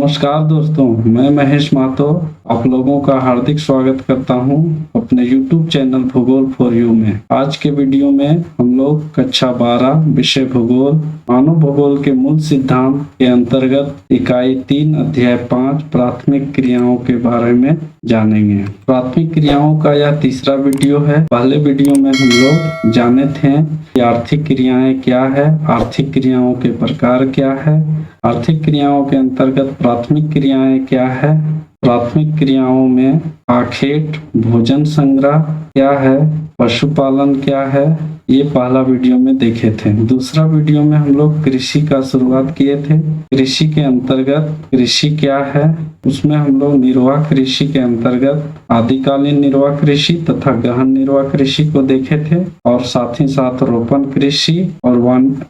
नमस्कार दोस्तों, मैं महेश माथुर आप लोगों का हार्दिक स्वागत करता हूं अपने YouTube चैनल भूगोल फॉर यू में। आज के वीडियो में हम लोग कक्षा 12 विषय भूगोल मानव भूगोल के मूल सिद्धांत के अंतर्गत इकाई 3 अध्याय 5 प्राथमिक क्रियाओं के बारे में जानेंगे। प्राथमिक क्रियाओं का यह तीसरा वीडियो है। पहले वीडियो में हम लोग जाने थे कि आर्थिक क्रियाएं क्या है, आर्थिक क्रियाओं के प्रकार क्या है, आर्थिक क्रियाओं के अंतर्गत प्राथमिक क्रियाएं क्या है, प्राथमिक क्रियाओं में आखेट भोजन संग्रह क्या है, पशुपालन क्या है, ये पहला वीडियो में देखे थे। दूसरा वीडियो में हम लोग कृषि का शुरुआत किए थे। कृषि के अंतर्गत कृषि क्या है, उसमें हम लोग निर्वाह कृषि के अंतर्गत आदिकालीन निर्वाह कृषि तथा गहन निर्वाह कृषि को देखे थे और साथ ही साथ रोपण कृषि और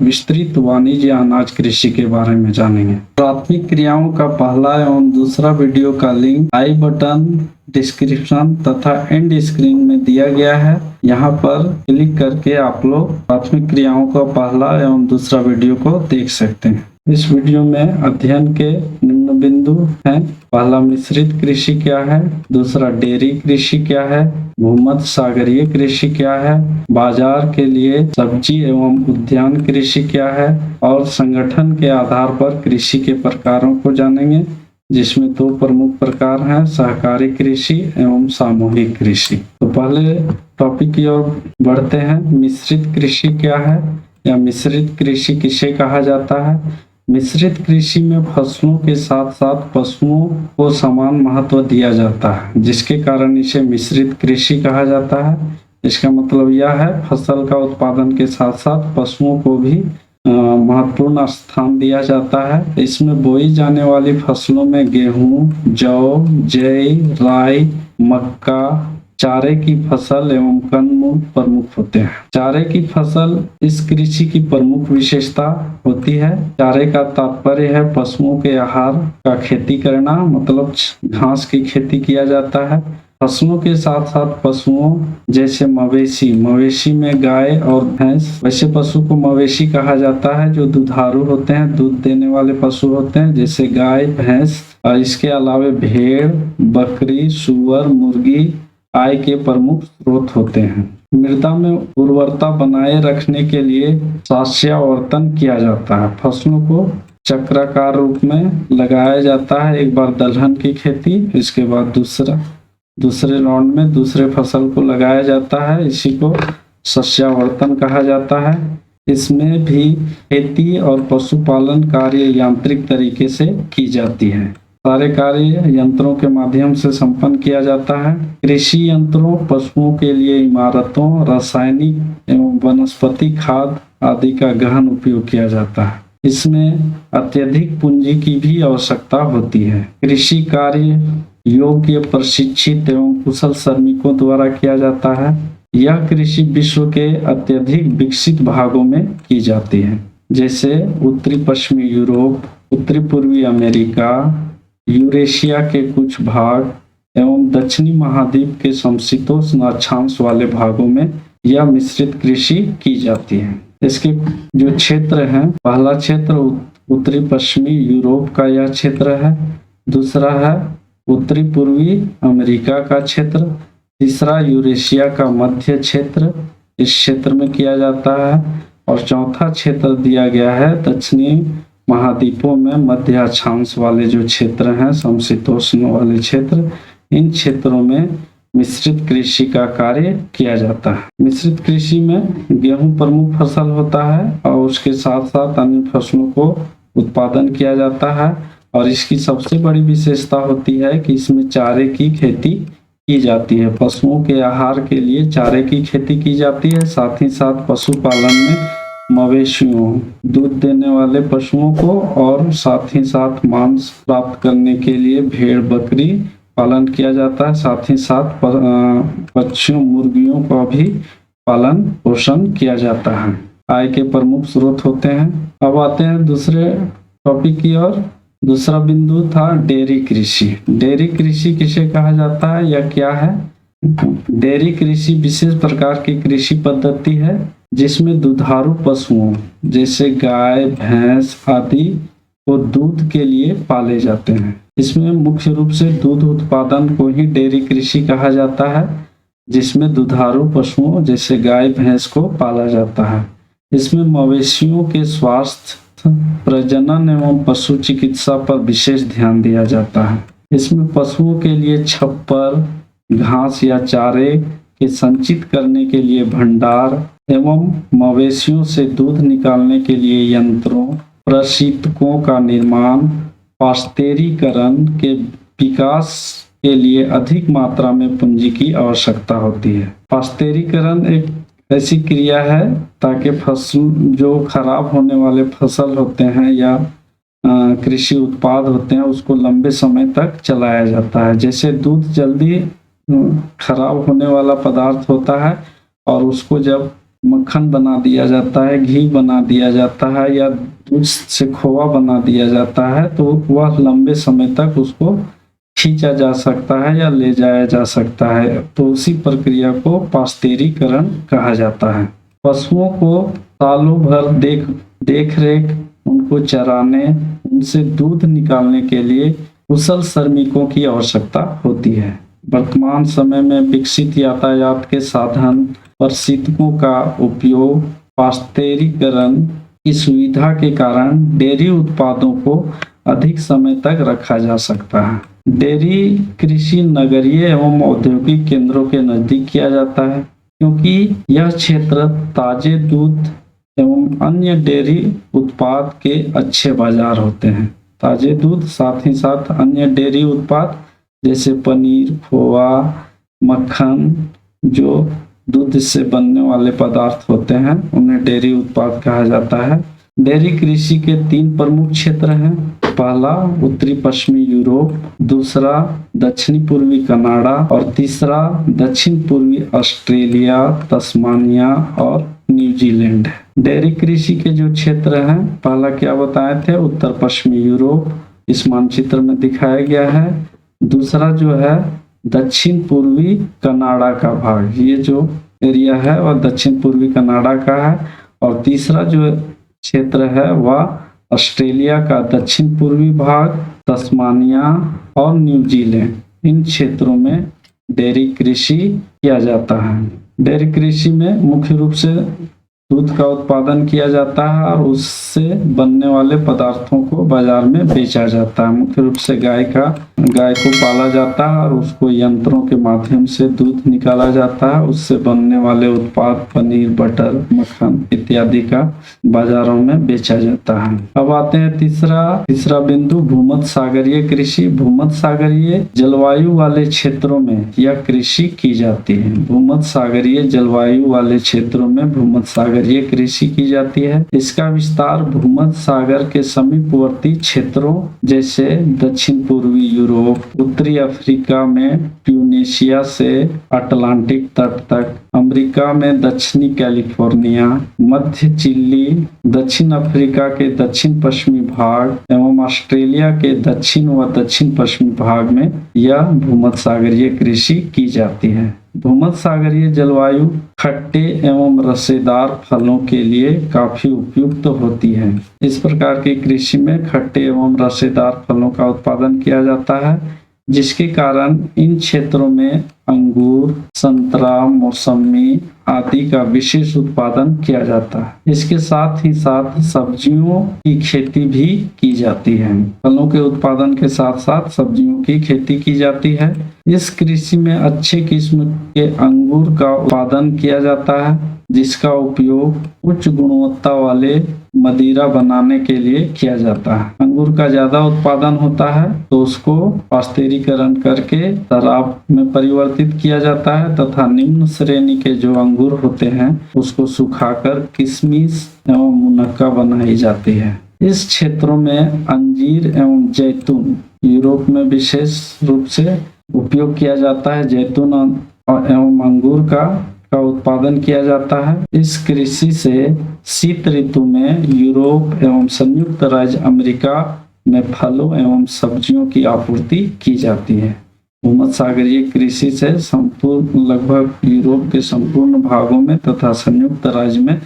विस्तृत वाणिज्य अनाज कृषि के बारे में जानेंगे। प्राथमिक क्रियाओं का पहला एवं दूसरा वीडियो का लिंक आई बटन, डिस्क्रिप्शन तथा एंड स्क्रीन में दिया गया है। यहाँ पर क्लिक करके आप लोग प्राथमिक क्रियाओं का पहला एवं दूसरा वीडियो को देख सकते हैं। इस वीडियो में अध्ययन के निम्न बिंदु हैं। पहला, मिश्रित कृषि क्या है, दूसरा डेयरी कृषि क्या है, भूमध्य सागरीय कृषि क्या है, बाजार के लिए सब्जी एवं उद्यान कृषि क्या है और संगठन के आधार पर कृषि के प्रकारों को जानेंगे, जिसमें दो प्रमुख प्रकार हैं, सहकारी कृषि एवं सामूहिक कृषि। तो पहले टॉपिक की ओर बढ़ते हैं। मिश्रित कृषि क्या है या मिश्रित कृषि किसे कहा जाता है? मिश्रित कृषि में फसलों के साथ साथ पशुओं को समान महत्व दिया जाता है, जिसके कारण इसे मिश्रित कृषि कहा जाता है। इसका मतलब यह है फसल का उत्पादन के साथ साथ पशुओं को भी महत्वपूर्ण स्थान दिया जाता है। इसमें बोई जाने वाली फसलों में गेहूं, जौ, जई, राई, मक्का, चारे की फसल एवं कंदमूल प्रमुख होते हैं। चारे की फसल इस कृषि की प्रमुख विशेषता होती है। चारे का तात्पर्य है पशुओं के आहार का खेती करना, मतलब घास की खेती किया जाता है। फसलों के साथ साथ पशुओं जैसे मवेशी में गाय और भैंस, वैसे पशु को मवेशी कहा जाता है जो दुधारू होते हैं, दूध देने वाले पशु होते हैं, जैसे गाय, भैंस। और इसके अलावा भेड़, बकरी, सुअर, मुर्गी आय के प्रमुख स्रोत होते हैं। मृदा में उर्वरता बनाए रखने के लिए शास्यावर्तन किया जाता है। फसलों को चक्राकार रूप में लगाया जाता है। एक बार दलहन की खेती, इसके बाद दूसरे राउंड में दूसरे फसल को लगाया जाता है। इसी को शास्यावर्तन कहा जाता है। इसमें भी खेती और पशुपालन कार्य यांत्रिक तरीके से की जाती है। सारे कार्य यंत्रों के माध्यम से संपन्न किया जाता है। कृषि यंत्रों, पशुओं के लिए इमारतों, रासायनिक एवं वनस्पति खाद आदि का गहन उपयोग किया जाता है। इसमें अत्यधिक पूंजी की भी आवश्यकता होती है। कृषि कार्य योग्य, प्रशिक्षित एवं कुशल श्रमिकों द्वारा किया जाता है। यह कृषि विश्व के अत्यधिक विकसित भागों में की जाती है, जैसे उत्तरी पश्चिमी यूरोप, उत्तरी पूर्वी अमेरिका, यूरेशिया के कुछ भाग एवं दक्षिणी महाद्वीप के समशीतोष्ण अक्षांश वाले भागों में यह मिश्रित कृषि की जाती है। इसके जो क्षेत्र हैं, पहला क्षेत्र उत्तरी पश्चिमी यूरोप का यह क्षेत्र है, दूसरा है उत्तरी पूर्वी अमेरिका का क्षेत्र, तीसरा यूरेशिया का मध्य क्षेत्र, इस क्षेत्र में किया जाता है, और चौथा क्षेत्र दिया गया है दक्षिणी महाद्वीपों में मध्य अक्षांश वाले जो क्षेत्र हैं, समशीतोष्ण वाले क्षेत्र, इन क्षेत्रों में मिश्रित कृषि का कार्य किया जाता है। मिश्रित कृषि में गेहूं प्रमुख फसल होता है और उसके साथ साथ अन्य फसलों को उत्पादन किया जाता है। और इसकी सबसे बड़ी विशेषता होती है कि इसमें चारे की खेती की जाती है। पशुओं के आहार के लिए चारे की खेती की जाती है। साथ ही साथ पशुपालन में मवेशियों, दूध देने वाले पशुओं को, और साथ ही साथ मांस प्राप्त करने के लिए भेड़, बकरी पालन किया जाता है। साथ ही साथ पक्षियों, मुर्गियों का भी पालन पोषण किया जाता है। आय के प्रमुख स्रोत होते हैं। अब आते हैं दूसरे टॉपिक की ओर। दूसरा बिंदु था डेयरी कृषि। डेयरी कृषि किसे कहा जाता है या क्या है? डेयरी कृषि विशेष प्रकार की कृषि पद्धति है जिसमें दुधारू पशुओं जैसे गाय, भैंस आदि को दूध के लिए पाले जाते हैं। इसमें मुख्य रूप से दूध उत्पादन को ही डेयरी कृषि कहा जाता है, जिसमें दुधारू पशुओं जैसे गाय भैंस को पाला जाता है। इसमें मवेशियों के स्वास्थ्य, प्रजनन एवं पशु चिकित्सा पर विशेष ध्यान दिया जाता है। इसमें पशुओं के लिए छप्पर, घास या चारे के संचित करने के लिए भंडार एवं मवेशियों से दूध निकालने के लिए यंत्रों, प्रशीतकों का निर्माण, पाश्चुरीकरण के विकास के लिए अधिक मात्रा में पूंजी की आवश्यकता होती है। पाश्चुरीकरण एक ऐसी क्रिया है ताकि फसल जो खराब होने वाले फसल होते हैं या कृषि उत्पाद होते हैं उसको लंबे समय तक चलाया जाता है। जैसे दूध जल्दी खराब होने वाला पदार्थ होता है और उसको जब मक्खन बना दिया जाता है, घी बना दिया जाता है या दूध से खोआ बना दिया जाता है, तो वह लंबे समय तक उसको खींचा जा सकता है या ले जाया जा सकता है। तो उसी प्रक्रिया को पाश्चुरीकरण कहा जाता है। पशुओं को सालों भर देख रेख, उनको चराने, उनसे दूध निकालने के लिए कुशल श्रमिकों की आवश्यकता होती है। वर्तमान समय में विकसित यातायात के साधन, प्रशीतकों का उपयोग, पाश्चुरीकरण की सुविधा के कारण डेयरी उत्पादों को अधिक समय तक रखा जा सकता है। डेयरी कृषि नगरीय एवं औद्योगिक केंद्रों के नजदीक किया जाता है, क्योंकि यह क्षेत्र ताजे दूध एवं अन्य डेयरी उत्पाद के अच्छे बाजार होते हैं। ताजे दूध साथ ही साथ अन्य डेयरी उत्पाद जैसे पनीर, खोआ, मक्खन, जो दूध से बनने वाले पदार्थ होते हैं उन्हें डेयरी उत्पाद कहा जाता है। डेयरी कृषि के 3 प्रमुख क्षेत्र हैं। पहला उत्तरी पश्चिमी यूरोप, दूसरा दक्षिणी पूर्वी कनाडा और तीसरा दक्षिण पूर्वी ऑस्ट्रेलिया, तस्मानिया और न्यूजीलैंड। डेयरी कृषि के जो क्षेत्र हैं, पहला क्या बताए थे, उत्तर पश्चिमी यूरोप, इस मानचित्र में दिखाया गया है। दूसरा जो है दक्षिण पूर्वी कनाडा का भाग, ये जो एरिया है वह दक्षिण पूर्वी कनाडा का है। और तीसरा जो क्षेत्र है वह ऑस्ट्रेलिया का दक्षिण पूर्वी भाग, तस्मानिया और न्यूजीलैंड। इन क्षेत्रों में डेयरी कृषि किया जाता है। डेयरी कृषि में मुख्य रूप से दूध का उत्पादन किया जाता है और उससे बनने वाले पदार्थों को बाजार में बेचा जाता है। मुख्य रूप से गाय को पाला जाता है और उसको यंत्रों के माध्यम से दूध निकाला जाता है। उससे बनने वाले उत्पाद पनीर, बटर, मक्खन इत्यादि का बाजारों में बेचा जाता है। अब आते हैं तीसरा बिंदु, भूमध्य सागरीय कृषि। भूमध्य सागरीय जलवायु वाले क्षेत्रों में यह कृषि की जाती है। भूमध्य सागरीय जलवायु वाले क्षेत्रों में भूमध्य सागरीय कृषि की जाती है। इसका विस्तार भूमध्य सागर के समीपवर्ती क्षेत्रों जैसे दक्षिण पूर्वी यूरोप, उत्तरी अफ्रीका में ट्यूनेशिया से अटलांटिक तट तक, अमेरिका में दक्षिणी कैलिफोर्निया, मध्य चिली, दक्षिण अफ्रीका के दक्षिण पश्चिमी भाग एवं ऑस्ट्रेलिया के दक्षिण व दक्षिण पश्चिमी भाग में यह भूमध्य सागरीय कृषि की जाती है। भूमध्य सागरीय जलवायु खट्टे एवं रसेदार फलों के लिए काफी उपयुक्त होती है। इस प्रकार की कृषि में खट्टे एवं रसेदार फलों का उत्पादन किया जाता है, जिसके कारण इन क्षेत्रों में अंगूर, संतरा, मौसमी आदि का विशेष उत्पादन किया जाता है। इसके साथ ही साथ सब्जियों की खेती भी की जाती है। फलों के उत्पादन के साथ साथ सब्जियों की खेती की जाती है। इस कृषि में अच्छे किस्म के अंगूर का उत्पादन किया जाता है, जिसका उपयोग उच्च गुणवत्ता वाले मदिरा बनाने के लिए किया जाता है। अंगूर का ज्यादा उत्पादन होता है तो उसको पाश्चुरीकरण करके शराब में परिवर्तित किया जाता है तथा निम्न श्रेणी के जो अंगूर होते हैं उसको सुखाकर किशमिश एवं मुनक्का बनाई जाती है। इस क्षेत्रों में अंजीर एवं जैतून यूरोप में विशेष रूप से उपयोग किया जाता है। जैतून एवं अंगूर का उत्पादन किया जाता है। इस कृषि से शीत ऋतु में यूरोप एवं संयुक्त राज्य अमेरिका में फलों एवं सब्जियों की आपूर्ति की जाती है। भूमध्य सागरीय कृषि से लगभग यूरोप के संपूर्ण भागों में तथा संयुक्त राज्य में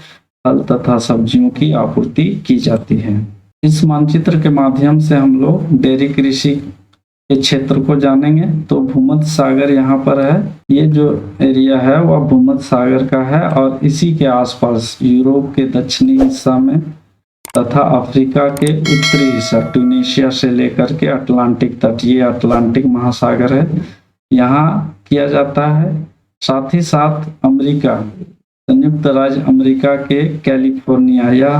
फल तथा सब्जियों की आपूर्ति की जाती है। इस मानचित्र के माध्यम से हम लोग डेयरी कृषि के क्षेत्र को जानेंगे। तो भूमध्य सागर यहाँ पर है, ये जो एरिया है वह भूमध्य सागर का है और इसी के आसपास यूरोप के दक्षिणी हिस्सा में तथा अफ्रीका के उत्तरी हिस्सा ट्यूनीशिया से लेकर के अटलांटिक तट, ये अटलांटिक महासागर है, यहाँ किया जाता है। साथ ही साथ अमेरिका, संयुक्त राज्य अमेरिका के कैलिफोर्निया या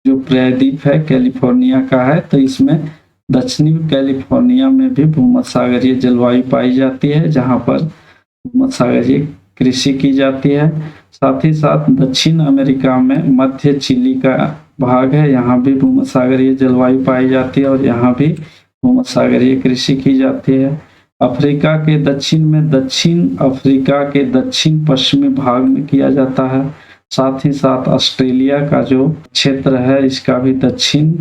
जो प्रायद्वीप है कैलिफोर्निया का है, तो इसमें दक्षिणी कैलिफोर्निया में भी भूमध्य सागरीय जलवायु पाई जाती है, जहां पर भूमध्य सागरीय कृषि की जाती है। साथ ही साथ दक्षिण अमेरिका में मध्य चिली का भाग है, यहाँ भी भूमध्य सागरीय जलवायु पाई जाती है और यहाँ भी भूमध्य सागरीय कृषि की जाती है। अफ्रीका के दक्षिण में दक्षिण अफ्रीका के दक्षिण पश्चिमी भाग में किया जाता है। साथ ही साथ ऑस्ट्रेलिया का जो क्षेत्र है इसका भी दक्षिण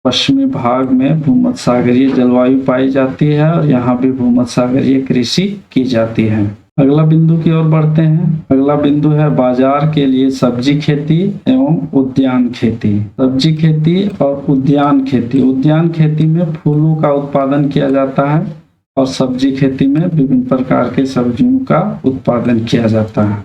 पश्चिमी भाग में भूमध्य सागरीय जलवायु पाई जाती है और यहाँ भी भूमध्य सागरीय कृषि की जाती है। अगला बिंदु की ओर बढ़ते हैं। अगला बिंदु है बाजार के लिए सब्जी खेती एवं उद्यान खेती। सब्जी खेती और उद्यान खेती। उद्यान खेती में फूलों का उत्पादन किया जाता है और सब्जी खेती में विभिन्न प्रकार के सब्जियों का उत्पादन किया जाता है।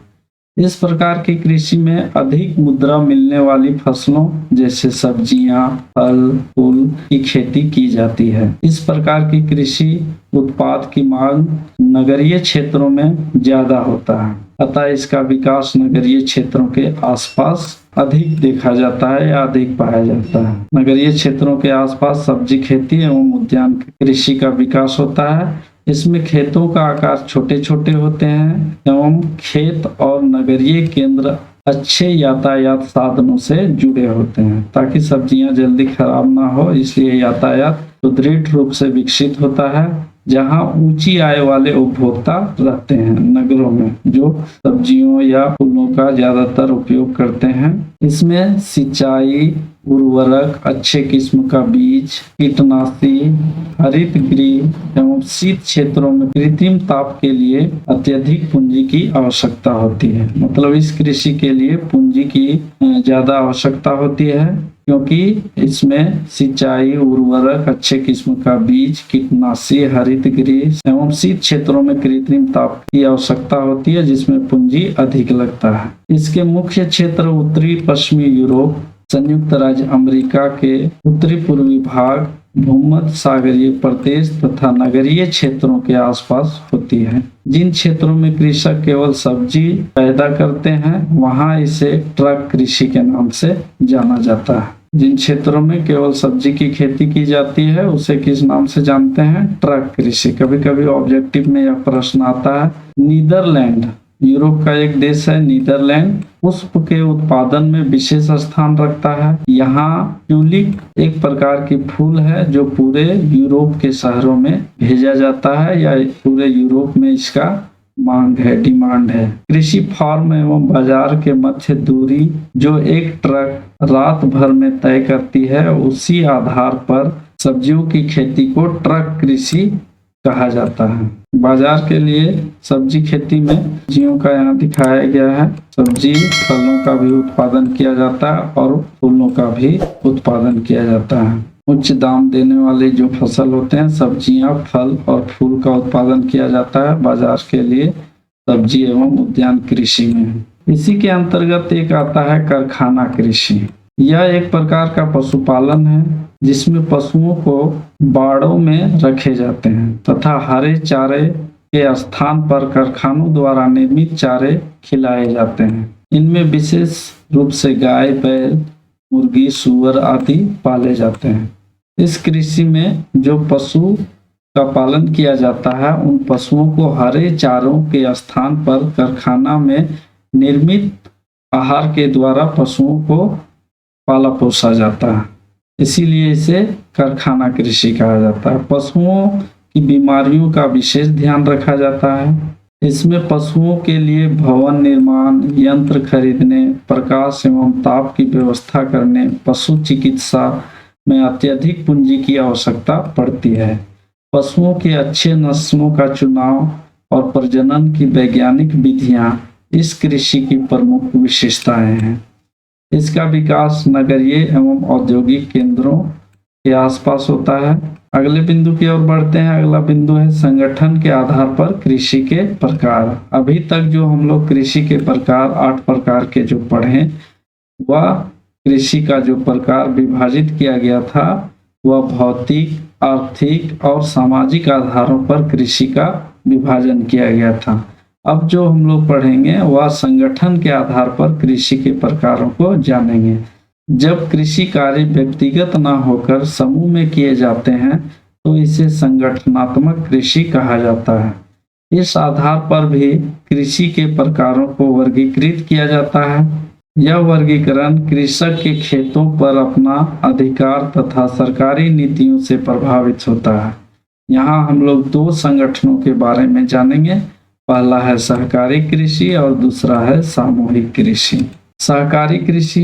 इस प्रकार की कृषि में अधिक मुद्रा मिलने वाली फसलों जैसे सब्जियां, फल, फूल की खेती की जाती है। इस प्रकार की कृषि उत्पाद की मांग नगरीय क्षेत्रों में ज्यादा होता है, अतः इसका विकास नगरीय क्षेत्रों के आसपास अधिक देखा जाता है या अधिक पाया जाता है। नगरीय क्षेत्रों के आसपास सब्जी खेती एवं उद्यान कृषि का विकास होता है। इसमें खेतों का आकार छोटे छोटे होते हैं एवं खेत और नगरीय केंद्र अच्छे यातायात साधनों से जुड़े होते हैं ताकि सब्जियां जल्दी खराब ना हो, इसलिए यातायात सुदृढ़ रूप से विकसित होता है। जहां ऊंची आय वाले उपभोक्ता रहते हैं नगरों में, जो सब्जियों या फूलों का ज्यादातर उपयोग करते हैं। इसमें सिंचाई, उर्वरक, अच्छे किस्म का बीज, कीटनाशी, हरित गृह एवं शीत क्षेत्रों में कृत्रिम ताप के लिए अत्यधिक पूंजी की आवश्यकता होती है। मतलब इस कृषि के लिए पूंजी की ज्यादा आवश्यकता होती है, क्योंकि इसमें सिंचाई, उर्वरक, अच्छे किस्म का बीज, कीटनाशी, हरित गृह एवं शीत क्षेत्रों में कृत्रिम ताप की आवश्यकता होती है, जिसमें पूंजी अधिक लगता है। इसके मुख्य क्षेत्र उत्तरी पश्चिमी यूरोप, संयुक्त राज्य अमेरिका के उत्तरी पूर्वी भाग, भूमध्य सागरीय प्रदेश तथा नगरीय क्षेत्रों के आसपास होती है। जिन क्षेत्रों में कृषक केवल सब्जी पैदा करते हैं वहां इसे ट्रक कृषि के नाम से जाना जाता है। जिन क्षेत्रों में केवल सब्जी की खेती की जाती है उसे किस नाम से जानते हैं? ट्रक कृषि। कभी कभी ऑब्जेक्टिव में यह प्रश्न आता है। नीदरलैंड, यूरोप का एक देश है नीदरलैंड, पुष्प के उत्पादन में विशेष स्थान रखता है। यहाँ ट्यूलिप एक प्रकार की फूल है जो पूरे यूरोप के शहरों में भेजा जाता है या पूरे यूरोप में इसका मांग है, डिमांड है। कृषि फार्म एवं बाजार के मध्य दूरी जो एक ट्रक रात भर में तय करती है, उसी आधार पर सब्जियों की खेती को ट्रक कृषि कहा जाता है। बाजार के लिए सब्जी खेती में सब्जियों का यहाँ दिखाया गया है। सब्जी, फलों का भी उत्पादन किया जाता है और फूलों का भी उत्पादन किया जाता है। उच्च दाम देने वाले जो फसल होते हैं, सब्जियां, फल और फूल का उत्पादन किया जाता है बाजार के लिए सब्जी एवं उद्यान कृषि में। इसी के अंतर्गत एक आता है कारखाना कृषि। यह एक प्रकार का पशुपालन है जिसमें पशुओं को बाड़ों में रखे जाते हैं तथा हरे चारे के स्थान पर कारखानों द्वारा निर्मित चारे खिलाए जाते हैं। इनमें विशेष रूप से गाय, बैल, मुर्गी, सूअर आदि पाले जाते हैं। इस कृषि में जो पशु का पालन किया जाता है उन पशुओं को हरे चारों के स्थान पर कारखाना में निर्मित आहार के द्वारा पशुओं को पाला पोसा जाता है, इसीलिए इसे कारखाना कृषि कहा जाता है। पशुओं की बीमारियों का विशेष ध्यान रखा जाता है। इसमें पशुओं के लिए भवन निर्माण, यंत्र खरीदने, प्रकाश एवं ताप की व्यवस्था करने, पशु चिकित्सा में अत्यधिक पूंजी की आवश्यकता पड़ती है। पशुओं के अच्छे नस्लों का चुनाव और प्रजनन की वैज्ञानिक विधियां इस कृषि की प्रमुख विशेषताएं हैं। इसका विकास नगरीय एवं औद्योगिक केंद्रों के आसपास होता है। अगले बिंदु की ओर बढ़ते हैं। अगला बिंदु है संगठन के आधार पर कृषि के प्रकार। अभी तक जो हम लोग कृषि के प्रकार 8 प्रकार के जो पढ़े, वह कृषि का जो प्रकार विभाजित किया गया था वह भौतिक, आर्थिक और सामाजिक आधारों पर कृषि का विभाजन किया गया था। अब जो हम लोग पढ़ेंगे वह संगठन के आधार पर कृषि के प्रकारों को जानेंगे। जब कृषि कार्य व्यक्तिगत न होकर समूह में किए जाते हैं तो इसे संगठनात्मक कृषि कहा जाता है। इस आधार पर भी कृषि के प्रकारों को वर्गीकृत किया जाता है। यह वर्गीकरण कृषक के खेतों पर अपना अधिकार तथा सरकारी नीतियों से प्रभावित होता है। यहाँ हम लोग 2 संगठनों के बारे में जानेंगे। पहला है सहकारी कृषि और दूसरा है सामूहिक कृषि। सहकारी कृषि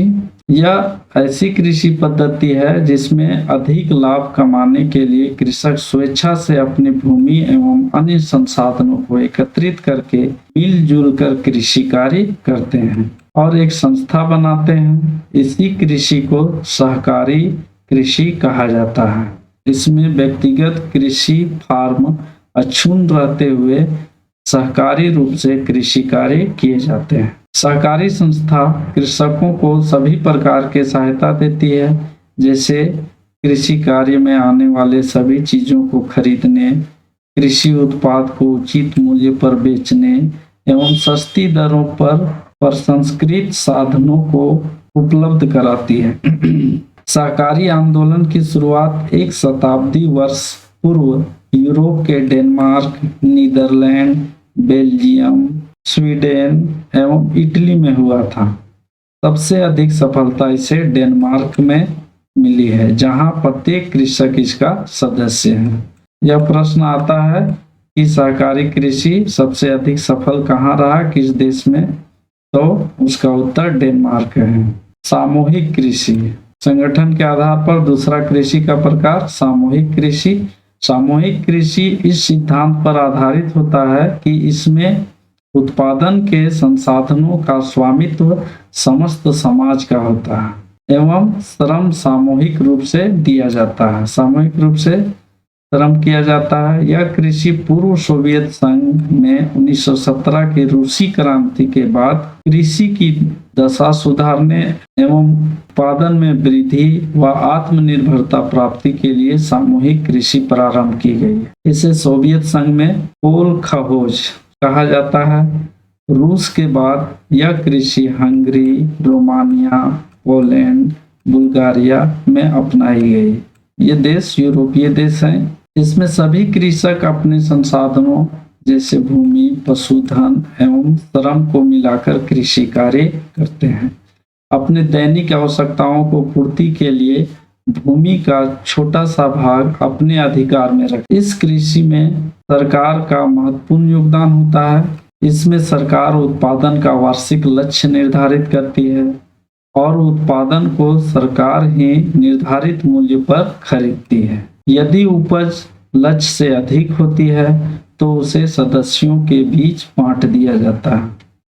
यह ऐसी कृषि पद्धति है जिसमें अधिक लाभ कमाने के लिए कृषक स्वेच्छा से अपनी भूमि एवं अन्य संसाधनों को एकत्रित करके मिलजुल कर कृषि कार्य करते हैं और एक संस्था बनाते हैं। इसी कृषि को सहकारी कृषि कहा जाता है। इसमें व्यक्तिगत कृषि फार्म अक्षुण्ण रहते हुए सहकारी रूप से कृषि कार्य किए जाते हैं। सहकारी संस्था कृषकों को सभी प्रकार के सहायता देती है, जैसे कृषि कार्य में आने वाले सभी चीजों को खरीदने, कृषि उत्पाद को उचित मूल्य पर बेचने एवं सस्ती दरों पर प्रसंस्कृत साधनों को उपलब्ध कराती है। सहकारी आंदोलन की शुरुआत 1 शताब्दी वर्ष पूर्व यूरोप के डेनमार्क, नीदरलैंड, बेल्जियम, स्वीडन एवं इटली में हुआ था। सबसे अधिक सफलता इसे डेनमार्क में मिली है, जहां प्रत्येक कृषक इसका सदस्य है। यह प्रश्न आता है कि सहकारी कृषि सबसे अधिक सफल कहाँ रहा, किस देश में, तो उसका उत्तर डेनमार्क है। सामूहिक कृषि संगठन के आधार पर दूसरा कृषि का प्रकार सामूहिक कृषि। सामूहिक कृषि इस सिद्धांत पर आधारित होता है कि इसमें उत्पादन के संसाधनों का स्वामित्व समस्त समाज का होता है एवं श्रम सामूहिक रूप से दिया जाता है। सामूहिक रूप से श्रम किया जाता है। यह कृषि पूर्व सोवियत संघ में 1917 की रूसी क्रांति के बाद कृषि की दशा सुधारने एवं उत्पादन में वृद्धि व आत्मनिर्भरता प्राप्ति के लिए सामूहिक कृषि प्रारंभ की गई। इसे सोवियत संघ में कोलखोज कहा जाता है। रूस के बाद यह कृषि हंगरी, रोमानिया, पोलैंड, बुल्गारिया में अपनाई गई। ये देश यूरोपीय देश हैं। इसमें सभी कृषक अपने संसाधनों जैसे भूमि, पशुधन एवं श्रम को मिलाकर कृषि कार्य करते हैं। अपने दैनिक आवश्यकताओं को पूर्ति के लिए भूमि का छोटा सा भाग अपने अधिकार में रख। इस कृषि में सरकार का महत्वपूर्ण योगदान होता है। इसमें सरकार उत्पादन का वार्षिक लक्ष्य निर्धारित करती है और उत्पादन को सरकार ही निर्धारित मूल्य पर खरीदती है। यदि उपज लक्ष्य से अधिक होती है तो उसे सदस्यों के बीच बांट दिया जाता है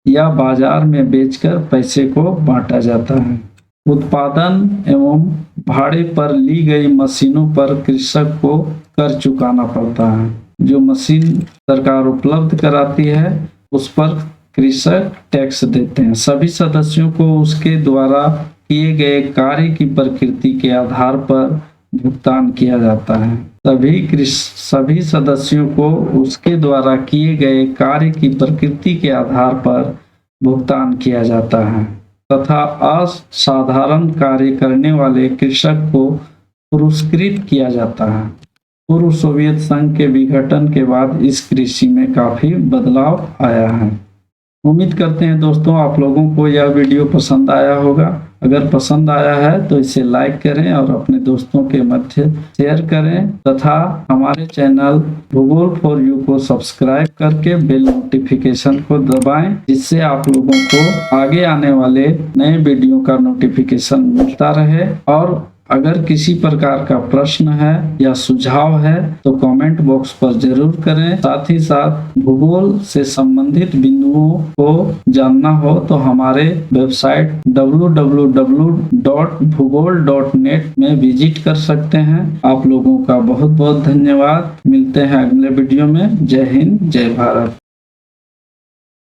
या बाजार में बेचकर पैसे को बांटा जाता है। उत्पादन एवं भाड़े पर ली गई मशीनों पर कृषक को कर चुकाना पड़ता है। जो मशीन सरकार उपलब्ध कराती है उस पर कृषक टैक्स देते हैं। सभी सदस्यों को उसके द्वारा किए गए कार्य की प्रकृति के आधार पर भुगतान किया जाता है। सभी सदस्यों को उसके द्वारा किए गए कार्य की प्रकृति के आधार पर भुगतान किया जाता है तथा असाधारण कार्य करने वाले कृषक को पुरस्कृत किया जाता है। पूर्व सोवियत संघ के विघटन के बाद इस कृषि में काफी बदलाव आया है। उम्मीद करते हैं दोस्तों आप लोगों को यह वीडियो पसंद आया होगा। अगर पसंद आया है तो इसे लाइक करें और अपने दोस्तों के मध्य शेयर करें तथा हमारे चैनल भूगोल फॉर यू को सब्सक्राइब करके बेल नोटिफिकेशन को दबाएं, जिससे आप लोगों को आगे आने वाले नए वीडियो का नोटिफिकेशन मिलता रहे। और अगर किसी प्रकार का प्रश्न है या सुझाव है तो कमेंट बॉक्स पर जरूर करें। साथ ही साथ भूगोल से संबंधित बिंदुओं को जानना हो तो हमारे वेबसाइट www.bhugol.net में विजिट कर सकते हैं। आप लोगों का बहुत बहुत धन्यवाद। मिलते हैं अगले वीडियो में। जय हिंद, जय भारत।